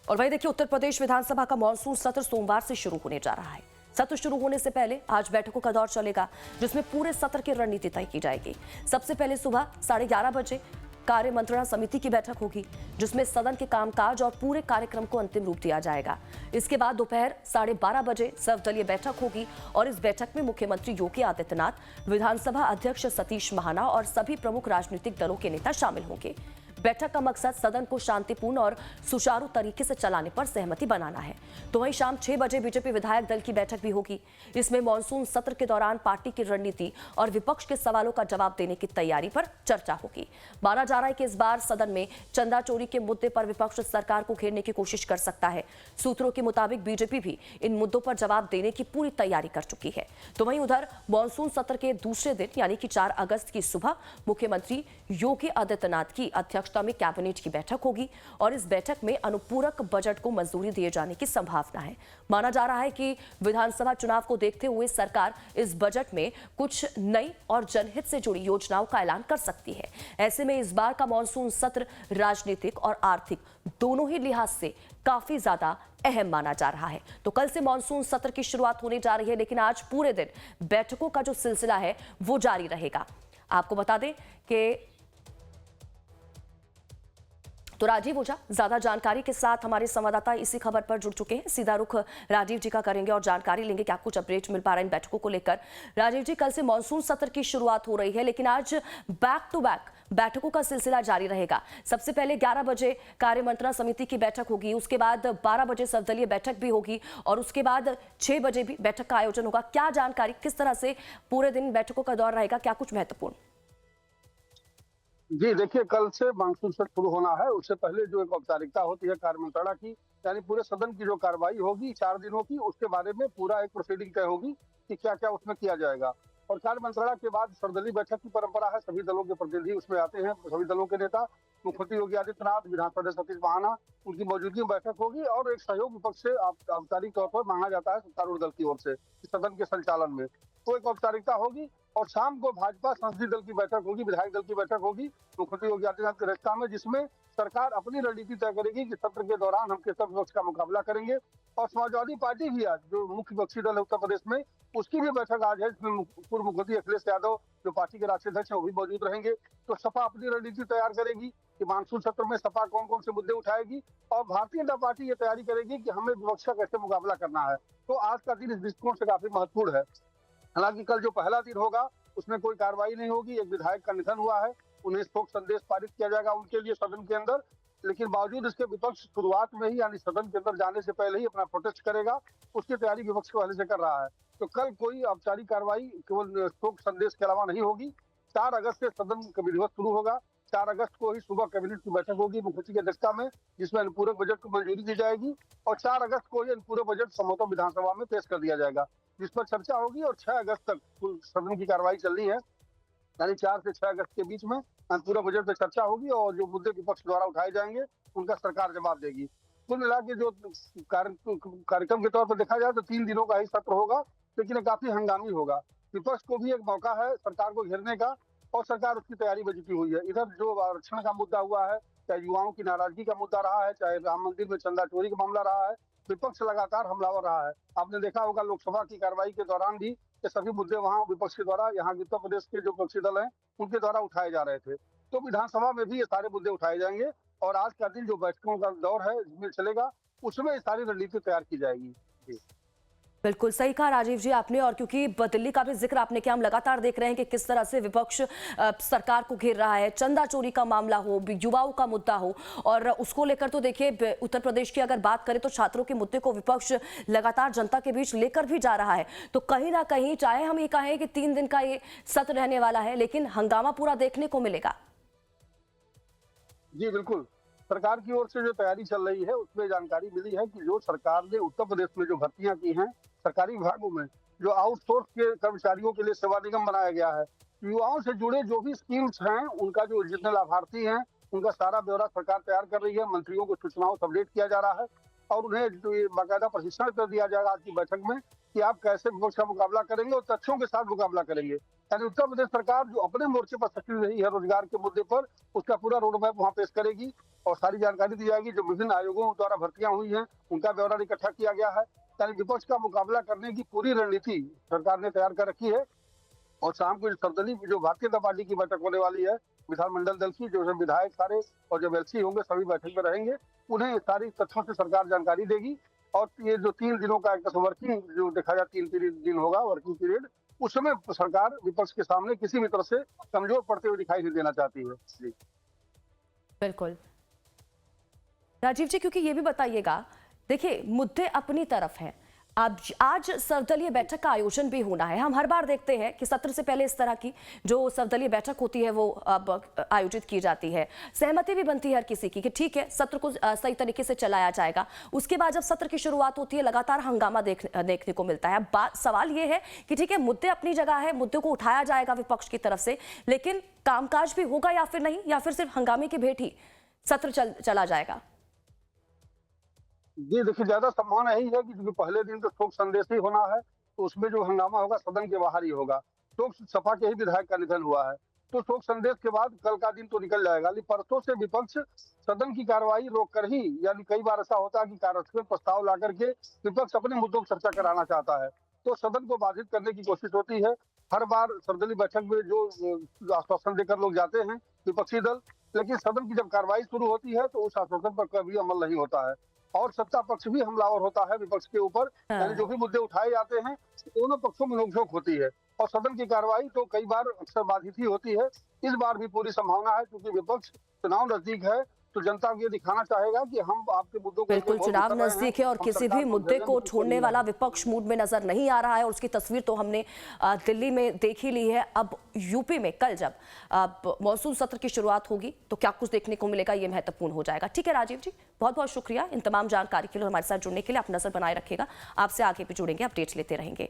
और वहीं देखिए, उत्तर प्रदेश विधानसभा का मॉनसून सत्र सोमवार से शुरू होने जा रहा है। सत्र शुरू होने से पहले आज बैठकों का दौर चलेगा, जिसमें पूरे सत्र की रणनीति तय की जाएगी। सबसे पहले सुबह 11:30 बजे कार्य मंत्रणा समिति की बैठक होगी, जिसमें सदन के कामकाज और पूरे कार्यक्रम को अंतिम रूप दिया जाएगा। इसके बाद दोपहर 12:30 बजे सर्वदलीय बैठक होगी और इस बैठक में मुख्यमंत्री योगी आदित्यनाथ, विधानसभा अध्यक्ष सतीश महाना और सभी प्रमुख राजनीतिक दलों के नेता शामिल होंगे। बैठक का मकसद सदन को शांतिपूर्ण और सुचारू तरीके से चलाने पर सहमति बनाना है। तो वहीं शाम 6 बजे बीजेपी विधायक दल की बैठक भी होगी। इसमें मॉनसून सत्र के दौरान पार्टी की रणनीति और विपक्ष के सवालों का जवाब देने की तैयारी पर चर्चा होगी। माना जा रहा है कि इस बार सदन में चंदा चोरी के मुद्दे पर विपक्ष सरकार को घेरने की कोशिश कर सकता है। सूत्रों के मुताबिक बीजेपी भी इन मुद्दों पर जवाब देने की पूरी तैयारी कर चुकी है। तो वहीं उधर मॉनसून सत्र के दूसरे दिन यानी कि 4 अगस्त की सुबह मुख्यमंत्री योगी आदित्यनाथ की अध्यक्षता में कैबिनेट की बैठक होगी और इस बैठक में अनुपूरक बजट को मंजूरी दिए जाने की संभावना है। माना जा रहा है कि विधानसभा चुनाव को देखते हुए सरकार इस बजट में कुछ नई और जनहित से जुड़ी योजनाओं का ऐलान कर सकती है। ऐसे में इस बार का मॉनसून सत्र राजनीतिक और आर्थिक दोनों ही लिहाज से काफी ज्यादा अहम माना जा रहा है। तो कल से मॉनसून सत्र की शुरुआत होने जा रही है, लेकिन आज पूरे दिन बैठकों का जो सिलसिला है वो जारी रहेगा। आपको बता दें कि तो राजीव ओझा ज्यादा जानकारी के साथ हमारे संवाददाता इसी खबर पर जुड़ चुके हैं। सीधा रुख राजीव जी का करेंगे और जानकारी लेंगे क्या कुछ अपडेट मिल पा रहा है इन बैठकों को लेकर। राजीव जी, कल से मॉनसून सत्र की शुरुआत हो रही है, लेकिन आज बैक टू बैक बैठकों का सिलसिला जारी रहेगा। सबसे पहले 11 बजे कार्य मंत्रणा समिति की बैठक होगी, उसके बाद 12 बजे सर्वदलीय बैठक भी होगी और उसके बाद 6 बजे भी बैठक का आयोजन होगा। क्या जानकारी, किस तरह से पूरे दिन बैठकों का दौर रहेगा, क्या कुछ महत्वपूर्ण? जी देखिए, कल से मानसून सत्र शुरू होना है। उससे पहले जो एक औपचारिकता होती है कार्य मंत्रणा की, यानी पूरे सदन की जो कार्रवाई होगी 4 दिनों की, उसके बारे में पूरा एक प्रोसीडिंग तय होगी कि क्या क्या उसमें किया जाएगा। और कार्य मंत्रणा के बाद सर्वदलीय बैठक की परंपरा है, सभी दलों के प्रतिनिधि उसमें आते हैं, सभी दलों के नेता। मुख्यमंत्री योगी आदित्यनाथ, विधानसभा अध्यक्ष सतीश महाना, उनकी मौजूदगी में बैठक होगी और एक सहयोग विपक्ष से औपचारिक तौर पर मांगा जाता है सत्तारूढ़ दल की ओर से सदन के संचालन में। तो एक औपचारिकता होगी और शाम को भाजपा संसदीय दल की बैठक होगी, विधायक दल की बैठक होगी मुख्यमंत्री योगी आदित्यनाथ की अध्यक्षता में, जिसमें सरकार अपनी रणनीति तय करेगी कि सत्र के दौरान हम किस विपक्ष का मुकाबला करेंगे। और समाजवादी पार्टी भी आज, जो मुख्य विपक्षी दल है उत्तर प्रदेश में, उसकी भी बैठक आज है, जिसमें पूर्व मुख्यमंत्री अखिलेश यादव जो पार्टी के राष्ट्रीय अध्यक्ष है वो भी मौजूद रहेंगे। तो सपा अपनी रणनीति तैयार करेगी कि मानसून सत्र में सपा कौन कौन से मुद्दे उठाएगी और भारतीय जनता पार्टी ये तैयारी करेगी कि हमें विपक्ष का कैसे मुकाबला करना है। तो आज का दिन इस दृष्टिकोण से काफी महत्वपूर्ण है। हालांकि कल जो पहला दिन होगा उसमें कोई कार्रवाई नहीं होगी। एक विधायक का निधन हुआ है, उन्हें शोक संदेश पारित किया जाएगा उनके लिए सदन के अंदर। लेकिन बावजूद इसके विपक्ष शुरुआत में ही यानी सदन के अंदर जाने से पहले ही अपना प्रोटेस्ट करेगा, उसकी तैयारी विपक्ष पहले से कर रहा है। तो कल कोई औपचारिक कार्रवाई केवल शोक संदेश के अलावा नहीं होगी। 4 अगस्त से सदन का विधिवत शुरू होगा। 4 अगस्त को ही सुबह कैबिनेट की बैठक होगी मुख्यमंत्री की अध्यक्षता में, जिसमें अनुपूरक बजट को मंजूरी दी जाएगी और 4 अगस्त को ही अनुपूरक बजट संभवतः विधानसभा में पेश कर दिया जाएगा, जिस पर चर्चा होगी। और 6 अगस्त तक सदन की कार्रवाई चलनी है, यानी 4 से 6 अगस्त के बीच में पूरा बजट पे चर्चा होगी और जो मुद्दे विपक्ष द्वारा उठाए जाएंगे उनका सरकार जवाब देगी। कुल मिला के जो कार्यक्रम के तौर पर देखा जाए तो 3 दिनों का ही सत्र होगा, लेकिन ये काफी हंगामी होगा। विपक्ष को भी एक मौका है सरकार को घेरने का और सरकार उसकी तैयारी में जुटी हुई है। इधर जो आरक्षण का मुद्दा हुआ है, चाहे युवाओं की नाराजगी का मुद्दा रहा है, चाहे राम मंदिर में चंदा चोरी का मामला रहा है, विपक्ष लगातार हमलावर रहा है। आपने देखा होगा लोकसभा की कार्रवाई के दौरान भी ये सभी मुद्दे वहां विपक्ष के द्वारा, यहाँ उत्तर प्रदेश के जो विपक्षी दल हैं उनके द्वारा उठाए जा रहे थे। तो विधानसभा में भी ये सारे मुद्दे उठाए जाएंगे और आज का दिन जो बैठकों का दौर है जिसमें चलेगा, उसमें ये सारी रणनीति तैयार की जाएगी। जी बिल्कुल सही कहा राजीव जी आपने। और क्योंकि दिल्ली का भी जिक्र आपने किया, हम लगातार देख रहे हैं कि किस तरह से विपक्ष सरकार को घेर रहा है। चंदा चोरी का मामला हो, युवाओं का मुद्दा हो, और उसको लेकर तो देखिए उत्तर प्रदेश की अगर बात करें तो छात्रों के मुद्दे को विपक्ष लगातार जनता के बीच लेकर भी जा रहा है। तो कहीं ना कहीं चाहे हम ये कहें कि 3 दिन का ये सत्र रहने वाला है, लेकिन हंगामा पूरा देखने को मिलेगा। जी बिल्कुल, सरकार की ओर से जो तैयारी चल रही है उसमें जानकारी मिली है कि जो सरकार ने उत्तर प्रदेश में जो भर्तियां की हैं सरकारी विभागों में, जो आउटसोर्स के कर्मचारियों के लिए सेवा निगम बनाया गया है, युवाओं से जुड़े जो भी स्कीम्स हैं उनका जो जितने लाभार्थी हैं उनका सारा ब्यौरा सरकार तैयार कर रही है। मंत्रियों को सूचनाओं से अपडेट किया जा रहा है और उन्हें बाकायदा प्रशिक्षण कर दिया जाएगा आज की बैठक में कि आप कैसे विपक्ष का मुकाबला करेंगे और तथ्यों के साथ मुकाबला करेंगे। यानी उत्तर प्रदेश सरकार जो अपने मोर्चे पर सक्रिय रही है रोजगार के मुद्दे पर, उसका पूरा रोड मैप वहाँ पेश करेगी और सारी जानकारी दी जाएगी। जो विभिन्न आयोगों द्वारा भर्तियां हुई हैं उनका ब्यौरा इकट्ठा किया गया है। यानी विपक्ष का मुकाबला करने की पूरी रणनीति सरकार ने तैयार कर रखी है। और शाम को सर्वदलीय जो भारतीय जनता पार्टी की बैठक होने वाली है विधानमंडल दल की, जो विधायक सारे और जो एमएलसी होंगे सभी बैठक में रहेंगे, उन्हें सारी तथ्यों से सरकार जानकारी देगी। और ये जो 3 दिनों का एक वर्किंग जो देखा जाए 3 दिन होगा वर्किंग पीरियड, उस समय सरकार विपक्ष के सामने किसी भी तरह से कमजोर पड़ते हुए दिखाई नहीं देना चाहती है। जी बिल्कुल राजीव जी, क्योंकि ये भी बताइएगा, देखिए मुद्दे अपनी तरफ हैं। अब आज सर्वदलीय बैठक का आयोजन भी होना है। हम हर बार देखते हैं कि सत्र से पहले इस तरह की जो सर्वदलीय बैठक होती है वो अब आयोजित की जाती है। सहमति भी बनती है हर किसी की कि ठीक है सत्र को सही तरीके से चलाया जाएगा। उसके बाद जब सत्र की शुरुआत होती है लगातार हंगामा देखने को मिलता है। सवाल ये है कि ठीक है मुद्दे अपनी जगह है, मुद्दे को उठाया जाएगा विपक्ष की तरफ से, लेकिन कामकाज भी होगा या फिर नहीं, या फिर सिर्फ हंगामे की भेंट ही सत्र चला जाएगा? जी देखिए, ज्यादा संभावना यही है कि पहले दिन तो शोक संदेश ही होना है, तो उसमें जो हंगामा होगा सदन के बाहर ही होगा। शोक सपा के ही विधायक का निधन हुआ है, तो शोक संदेश के बाद कल का दिन तो निकल जाएगा। लेकिन परसों से विपक्ष सदन की कार्रवाई रोक कर ही, यानी कई बार ऐसा होता है कि कार्यस्थल प्रस्ताव ला करके विपक्ष अपने मुद्दों की चर्चा कराना चाहता है, तो सदन को बाधित करने की कोशिश होती है। हर बार सर्वदलीय बैठक में जो आश्वासन देकर लोग जाते हैं विपक्षी दल, लेकिन सदन की जब कार्रवाई शुरू होती है तो उस आश्वासन पर कभी अमल नहीं होता है और सत्ता पक्ष भी हमलावर होता है विपक्ष के ऊपर। यानी जो भी मुद्दे उठाए जाते हैं दोनों पक्षों में नोकझोंक होती है और सदन की कार्रवाई तो कई बार अक्सर बाधित ही होती है। इस बार भी पूरी संभावना है, क्योंकि विपक्ष चुनाव नजदीक है तो जनता को ये दिखाना चाहेगा कि हम आपके मुद्दों को बिल्कुल चुनाव नजदीक है और किसी भी मुद्दे को छोड़ने वाला विपक्ष मूड में नजर नहीं आ रहा है। और उसकी तस्वीर तो हमने दिल्ली में देख ही ली है। अब यूपी में कल जब मॉनसून सत्र की शुरुआत होगी तो क्या कुछ देखने को मिलेगा, ये महत्वपूर्ण हो जाएगा। ठीक है राजीव जी, बहुत बहुत शुक्रिया इन तमाम जानकारी के लिए, हमारे साथ जुड़ने के लिए। आप नजर बनाए रखिएगा, आपसे आगे भी जुड़ेंगे, अपडेट्स लेते रहेंगे।